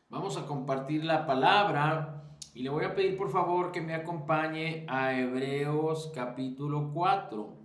Vamos a compartir la palabra y le voy a pedir por favor que me acompañe a Hebreos capítulo 4.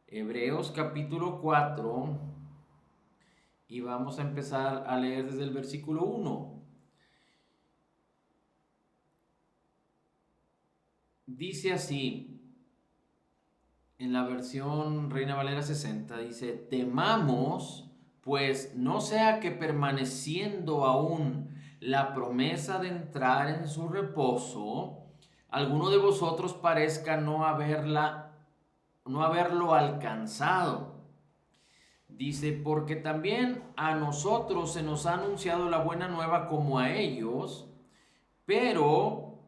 Hebreos capítulo 4 y vamos a empezar a leer desde el versículo 1. Dice así, en la versión Reina Valera 60, dice, temamos, pues no sea que permaneciendo aún la promesa de entrar en su reposo, alguno de vosotros parezca no haberlo alcanzado. Dice, porque también a nosotros se nos ha anunciado la buena nueva como a ellos, pero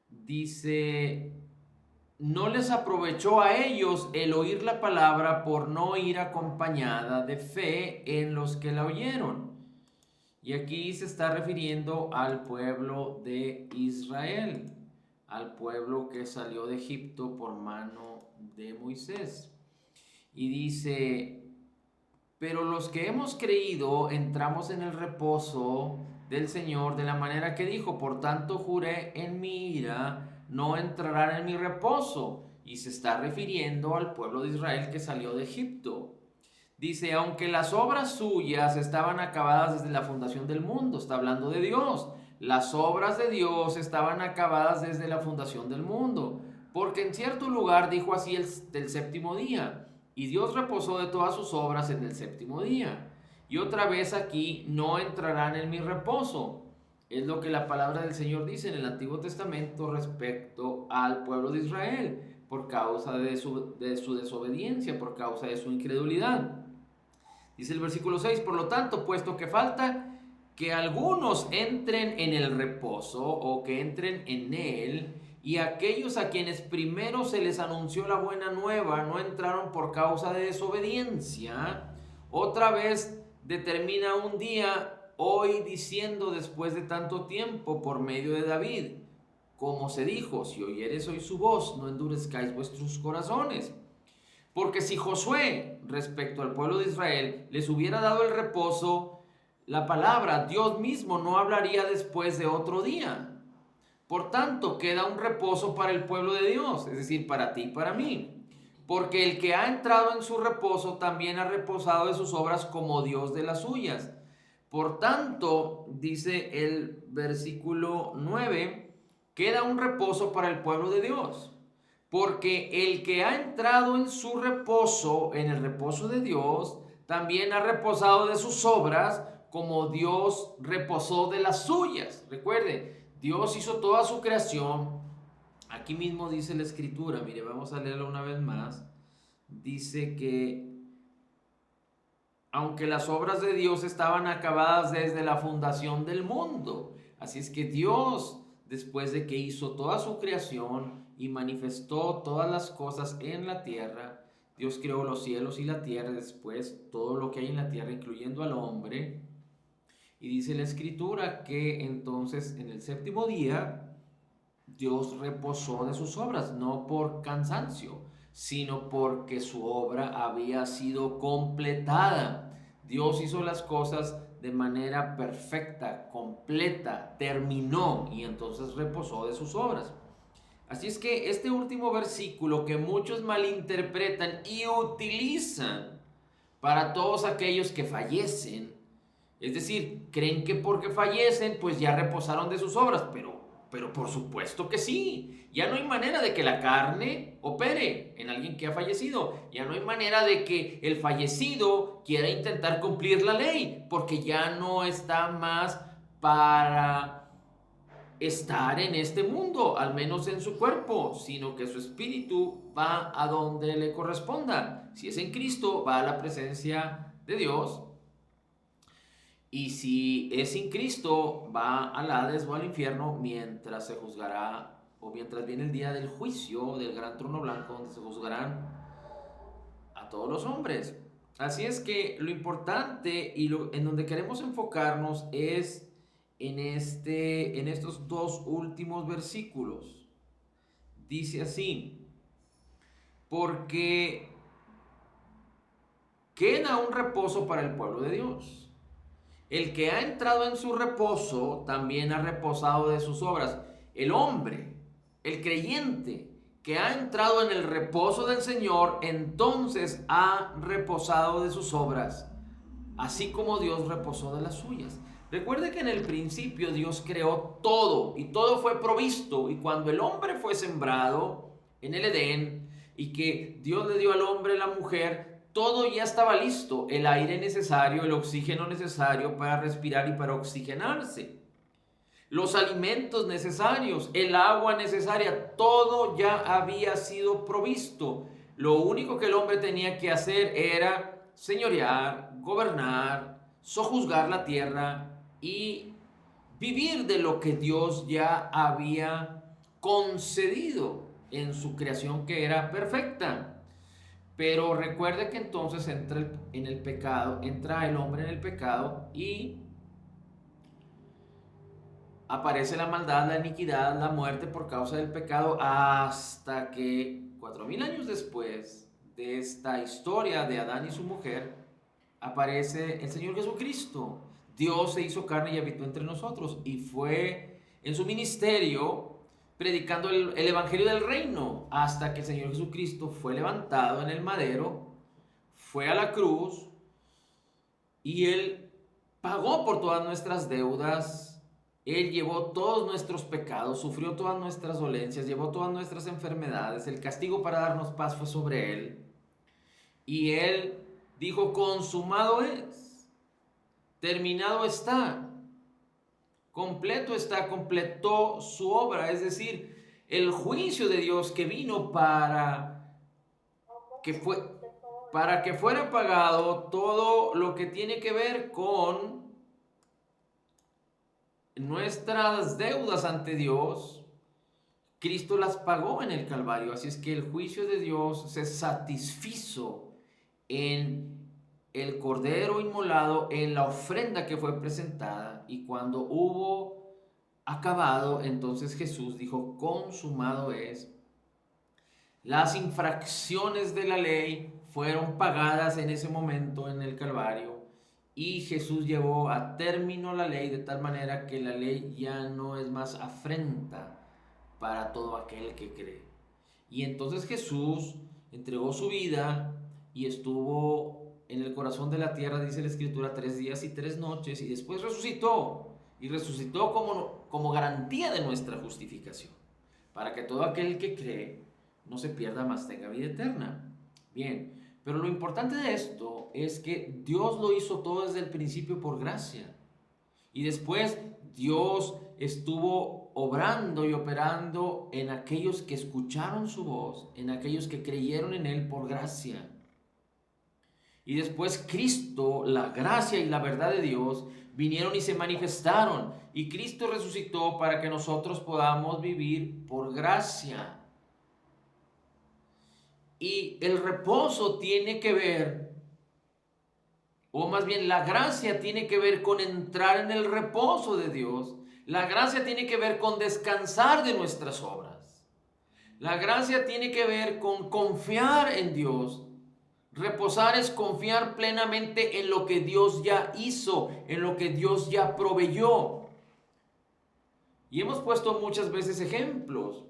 dice, no les aprovechó a ellos el oír la palabra por no ir acompañada de fe en los que la oyeron. Y aquí se está refiriendo al pueblo de Israel, al pueblo que salió de Egipto por mano de Moisés. Y dice, pero los que hemos creído entramos en el reposo del Señor de la manera que dijo, por tanto juré en mi ira, no entrarán en mi reposo. Y se está refiriendo al pueblo de Israel que salió de Egipto. Dice, aunque las obras suyas estaban acabadas desde la fundación del mundo, está hablando de Dios. Las obras de Dios estaban acabadas desde la fundación del mundo. Porque en cierto lugar dijo así del séptimo día. Y Dios reposó de todas sus obras en el séptimo día. Y otra vez aquí, no entrarán en mi reposo. Es lo que la palabra del Señor dice en el Antiguo Testamento respecto al pueblo de Israel, por causa de su desobediencia, por causa de su incredulidad. Dice el versículo 6, por lo tanto, puesto que falta que algunos entren en el reposo o que entren en él, y aquellos a quienes primero se les anunció la buena nueva no entraron por causa de desobediencia, otra vez determina un día hoy diciendo después de tanto tiempo por medio de David, como se dijo, si oyeres hoy su voz, no endurezcáis vuestros corazones. Porque si Josué, respecto al pueblo de Israel, les hubiera dado el reposo, la palabra Dios mismo no hablaría después de otro día. Por tanto, queda un reposo para el pueblo de Dios, es decir, para ti y para mí. Porque el que ha entrado en su reposo también ha reposado de sus obras como Dios de las suyas. Por tanto, dice el versículo 9, queda un reposo para el pueblo de Dios. Porque el que ha entrado en su reposo, en el reposo de Dios, también ha reposado de sus obras como Dios reposó de las suyas. Recuerde, Dios hizo toda su creación. Aquí mismo dice la escritura, mire, vamos a leerlo una vez más. Dice que aunque las obras de Dios estaban acabadas desde la fundación del mundo. Así es que Dios, después de que hizo toda su creación y manifestó todas las cosas en la tierra, Dios creó los cielos y la tierra, después todo lo que hay en la tierra, incluyendo al hombre. Y dice la escritura que entonces en el séptimo día Dios reposó de sus obras, no por cansancio, sino porque su obra había sido completada. Dios hizo las cosas de manera perfecta, completa, terminó y entonces reposó de sus obras. Así es que este último versículo que muchos malinterpretan y utilizan para todos aquellos que fallecen, es decir, creen que porque fallecen pues ya reposaron de sus obras, pero por supuesto que sí. Ya no hay manera de que la carne opere en alguien que ha fallecido. Ya no hay manera de que el fallecido quiera intentar cumplir la ley, porque ya no está más para estar en este mundo, al menos en su cuerpo, sino que su espíritu va a donde le corresponda. Si es en Cristo, va a la presencia de Dios. Y si es sin Cristo, va al Hades o al infierno mientras se juzgará o mientras viene el día del juicio del gran trono blanco donde se juzgarán a todos los hombres. Así es que lo importante y en donde queremos enfocarnos es en estos dos últimos versículos. Dice así, porque queda un reposo para el pueblo de Dios. El que ha entrado en su reposo también ha reposado de sus obras. El hombre, el creyente que ha entrado en el reposo del Señor, entonces ha reposado de sus obras, así como Dios reposó de las suyas. Recuerde que en el principio Dios creó todo y todo fue provisto, y cuando el hombre fue sembrado en el Edén y que Dios le dio al hombre la mujer, todo ya estaba listo, el aire necesario, el oxígeno necesario para respirar y para oxigenarse, los alimentos necesarios, el agua necesaria, todo ya había sido provisto. Lo único que el hombre tenía que hacer era señorear, gobernar, sojuzgar la tierra y vivir de lo que Dios ya había concedido en su creación, que era perfecta. Pero recuerde que entonces entra el hombre en el pecado y aparece la maldad, la iniquidad, la muerte por causa del pecado, hasta que 4000 años después de esta historia de Adán y su mujer, aparece el Señor Jesucristo. Dios se hizo carne y habitó entre nosotros, y fue en su ministerio predicando el evangelio del reino, hasta que el Señor Jesucristo fue levantado en el madero, fue a la cruz, y Él pagó por todas nuestras deudas. Él llevó todos nuestros pecados, sufrió todas nuestras dolencias, llevó todas nuestras enfermedades. El castigo para darnos paz fue sobre Él. Y Él dijo: consumado es, terminado está, completo está, completó su obra. Es decir, el juicio de Dios que vino para que fuera pagado todo lo que tiene que ver con nuestras deudas ante Dios, Cristo las pagó en el Calvario. Así es que el juicio de Dios se satisfizo en el cordero inmolado, en la ofrenda que fue presentada. Y cuando hubo acabado, entonces Jesús dijo: consumado es. Las infracciones de la ley fueron pagadas en ese momento en el Calvario. Y Jesús llevó a término la ley, de tal manera que la ley ya no es más afrenta para todo aquel que cree. Y entonces Jesús entregó su vida y estuvo en el corazón de la tierra, dice la Escritura, 3 días y 3 noches, y después resucitó. Y resucitó como garantía de nuestra justificación, para que todo aquel que cree no se pierda, mas tenga vida eterna. Bien. Pero lo importante de esto es que Dios lo hizo todo desde el principio por gracia. Y después Dios estuvo obrando y operando en aquellos que escucharon su voz, en aquellos que creyeron en Él por gracia. Y después Cristo, la gracia y la verdad de Dios, vinieron y se manifestaron. Y Cristo resucitó para que nosotros podamos vivir por gracia. Y el reposo tiene que ver, o más bien la gracia tiene que ver con entrar en el reposo de Dios. La gracia tiene que ver con descansar de nuestras obras. La gracia tiene que ver con confiar en Dios. Reposar es confiar plenamente en lo que Dios ya hizo, en lo que Dios ya proveyó. Y hemos puesto muchas veces ejemplos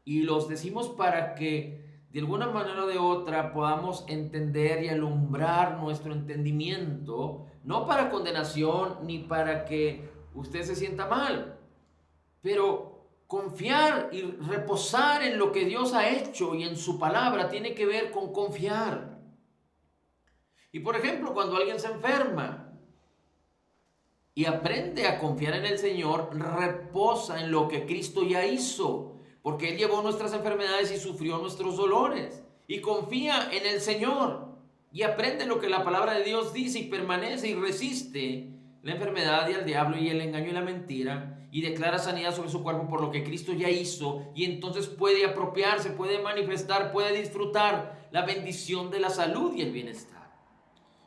y los decimos para que de alguna manera o de otra podamos entender y alumbrar nuestro entendimiento, no para condenación ni para que usted se sienta mal, pero confiar y reposar en lo que Dios ha hecho y en su palabra tiene que ver con confiar. Y por ejemplo, cuando alguien se enferma y aprende a confiar en el Señor, reposa en lo que Cristo ya hizo, porque Él llevó nuestras enfermedades y sufrió nuestros dolores. Y confía en el Señor. Y aprende lo que la palabra de Dios dice y permanece y resiste la enfermedad y al diablo y el engaño y la mentira. Y declara sanidad sobre su cuerpo por lo que Cristo ya hizo. Y entonces puede apropiarse, puede manifestar, puede disfrutar la bendición de la salud y el bienestar.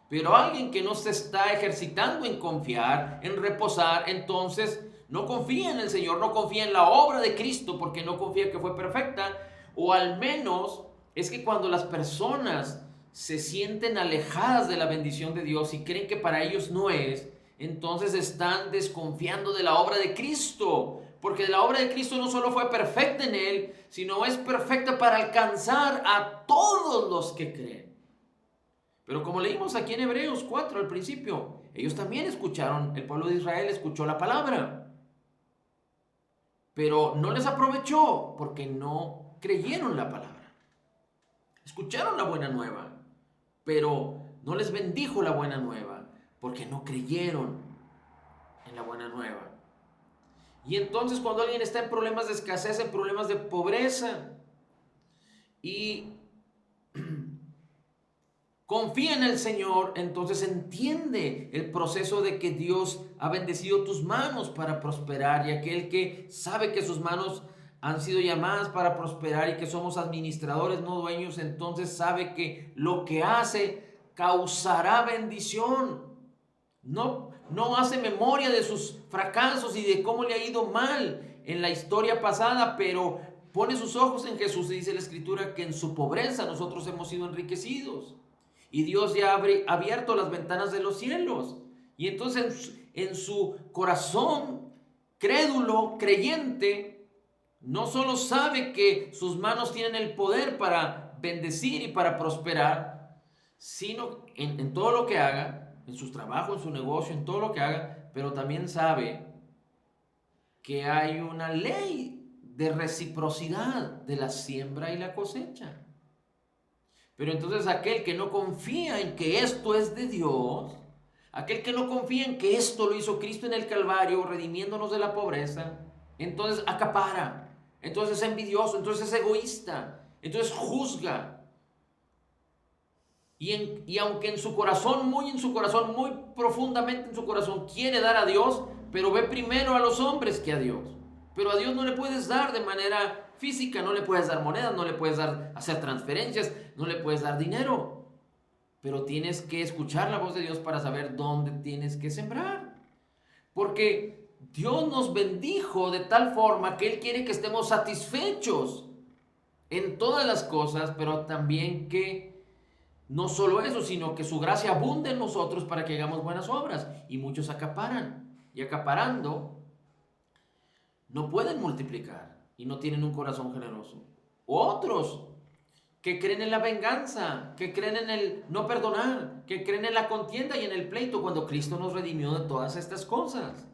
Pero alguien que no se está ejercitando en confiar, en reposar, entonces no confía en el Señor, no confía en la obra de Cristo porque no confía que fue perfecta, o al menos es que cuando las personas se sienten alejadas de la bendición de Dios y creen que para ellos no es, entonces están desconfiando de la obra de Cristo, porque la obra de Cristo no solo fue perfecta en Él, sino es perfecta para alcanzar a todos los que creen. Pero como leímos aquí en Hebreos 4 al principio, ellos también escucharon, el pueblo de Israel escuchó la palabra, pero no les aprovechó porque no creyeron la palabra. Escucharon la buena nueva, pero no les bendijo la buena nueva porque no creyeron en la buena nueva. Y entonces cuando alguien está en problemas de escasez, en problemas de pobreza y confía en el Señor, entonces entiende el proceso de que Dios ha bendecido tus manos para prosperar, y aquel que sabe que sus manos han sido llamadas para prosperar y que somos administradores, no dueños, entonces sabe que lo que hace causará bendición. No hace memoria de sus fracasos y de cómo le ha ido mal en la historia pasada, pero pone sus ojos en Jesús, y dice la Escritura que en su pobreza nosotros hemos sido enriquecidos. Y Dios ya ha abierto las ventanas de los cielos. Y entonces en su corazón crédulo, creyente, no solo sabe que sus manos tienen el poder para bendecir y para prosperar, sino en todo lo que haga, en sus trabajos, en su negocio, en todo lo que haga, pero también sabe que hay una ley de reciprocidad de la siembra y la cosecha. Pero entonces aquel que no confía en que esto es de Dios, aquel que no confía en que esto lo hizo Cristo en el Calvario, redimiéndonos de la pobreza, entonces acapara, entonces es envidioso, entonces es egoísta, entonces juzga. Y aunque en su corazón, muy profundamente en su corazón quiere dar a Dios, pero ve primero a los hombres que a Dios. Pero a Dios no le puedes dar de manera física, no le puedes dar monedas, no le puedes hacer transferencias, no le puedes dar dinero. Pero tienes que escuchar la voz de Dios para saber dónde tienes que sembrar. Porque Dios nos bendijo de tal forma que Él quiere que estemos satisfechos en todas las cosas, pero también que no solo eso, sino que su gracia abunde en nosotros para que hagamos buenas obras. Y muchos acaparan. Y acaparando, no pueden multiplicar y no tienen un corazón generoso. Otros que creen en la venganza, que creen en el no perdonar, que creen en la contienda y en el pleito, cuando Cristo nos redimió de todas estas cosas.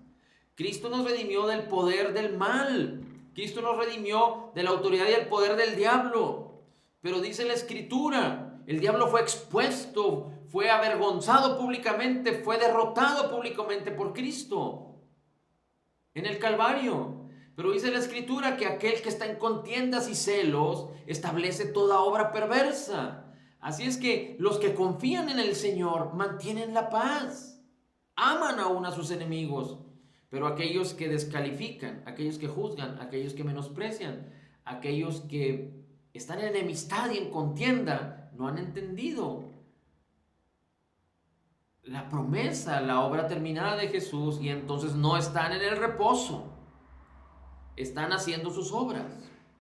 Cristo nos redimió del poder del mal. Cristo nos redimió de la autoridad y el poder del diablo. Pero dice la Escritura, el diablo fue expuesto, fue avergonzado públicamente, fue derrotado públicamente por Cristo en el Calvario. Pero dice la Escritura que aquel que está en contiendas y celos establece toda obra perversa. Así es que los que confían en el Señor mantienen la paz, aman aún a sus enemigos. Pero aquellos que descalifican, aquellos que juzgan, aquellos que menosprecian, aquellos que están en enemistad y en contienda, no han entendido la promesa, la obra terminada de Jesús, y entonces no están en el reposo. Están haciendo sus obras.